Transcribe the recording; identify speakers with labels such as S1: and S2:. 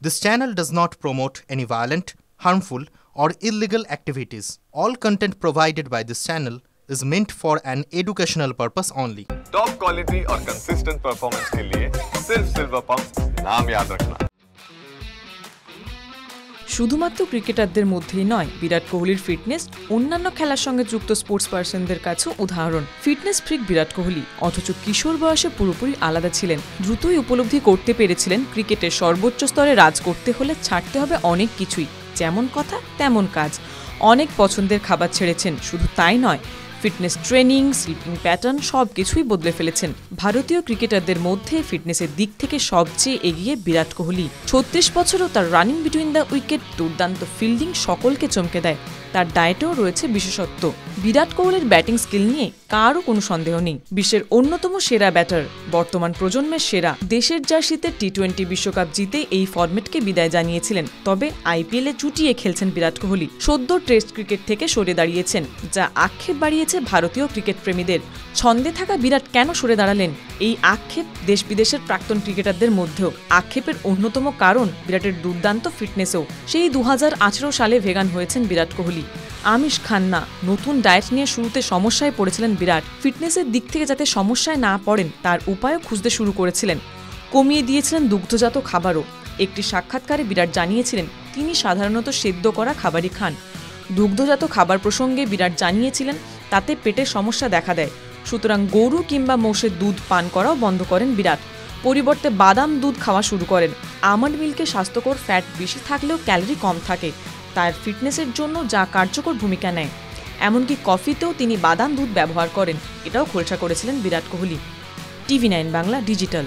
S1: This channel does not promote any violent, harmful, or illegal activities. All content provided by this channel is meant for an educational purpose only.
S2: Top quality और consistent performance के लिए सिर्फ silver pump नाम याद रखना।
S3: শুধুমাত্র ক্রিকেটারদের মধ্যেই নয়, বিরাট কোহলির ফিটনেস অন্যান্য খেলার সঙ্গে যুক্ত স্পোর্টস পার্সনদের কাছেও উদাহরণ। ফিটনেস ফ্রিক বিরাট কোহলি, অথচ কিশোর বয়সে পুরোপুরি আলাদা ছিলেন। দ্রুতই উপলব্ধি করতে পেরেছিলেন ক্রিকেটের সর্বোচ্চ স্তরে রাজ করতে হলে ছাড়তে হবে অনেক কিছুই, যেমন কথা তেমন কাজ। অনেক পছন্দের খাবার ছেড়েছেন, শুধু তাই নয়, ফিটনেস ট্রেনিং, স্লিপিং প্যাটার্ন সব কিছুই বদলে ফেলেছেন। ভারতীয় ক্রিকেটারদের মধ্যে ফিটনেসের দিক থেকে সবচেয়ে এগিয়ে বিরাট কোহলি। ৩৬ বছরও তার রানিং বিটুইন দ্য উইকেট, দুর্দান্ত ফিল্ডিং সকলকে চমকে দেয়। তার ডায়েটেও রয়েছে বিশেষত্ব। বিরাট কোহলির ব্যাটিং স্কিল নিয়ে কারও কোনো সন্দেহ নেই। বিশ্বের অন্যতম সেরা ব্যাটার, বর্তমান প্রজন্মের সেরা। দেশের জার্সিতে টি-20 বিশ্বকাপ জিতে এই ফরম্যাটকে বিদায় জানিয়েছিলেন। তবে আইপিএলে চুটিয়ে খেলছেন বিরাট কোহলি। সদ্য টেস্ট ক্রিকেট থেকে সরে দাঁড়িয়েছেন, যা আক্ষেপ বাড়িয়েছে ভারতীয় ক্রিকেট প্রেমীদের। ছন্দে থাকা বিরাট কেন সরে দাঁড়ালেন? এই আক্ষেপ দেশ বিদেশের প্রাক্তন ক্রিকেটারদের মধ্যেও। আক্ষেপের অন্যতম কারণ বিরাটের দুর্দান্ত ফিটনেসও। সেই ২০১৮ সালে ভেগান হয়েছেন বিরাট কোহলি। আমিষ খান না। নতুন ডায়েট নিয়ে শুরুতে সমস্যায় পড়েছিলেন বিরাট। ফিটনেসের দিক থেকে যাতে সমস্যায় না পড়েন তার উপায়ও খুঁজতে শুরু করেছিলেন। কমিয়ে দিয়েছিলেন দুগ্ধজাত খাবারও। একটি সাক্ষাৎকারে বিরাট জানিয়েছিলেন তিনি সাধারণত সেদ্ধ করা খাবারই খান। দুগ্ধজাত খাবার প্রসঙ্গে বিরাট জানিয়েছিলেন তাতে পেটের সমস্যা দেখা দেয়। সুতরাং গরু কিংবা মোষের দুধ পান করাও বন্ধ করেন বিরাট। পরিবর্তে বাদাম দুধ খাওয়া শুরু করেন। আমন্ড মিল্কে স্বাস্থ্যকর ফ্যাট বেশি থাকলেও ক্যালোরি কম থাকে, তার ফিটনেসের জন্য যা কার্যকর ভূমিকা নেয়। এমনকি কফিতেও তিনি বাদাম দুধ ব্যবহার করেন, এটাও খোলসা করেছিলেন বিরাট কোহলি। টিভি9 বাংলা ডিজিটাল।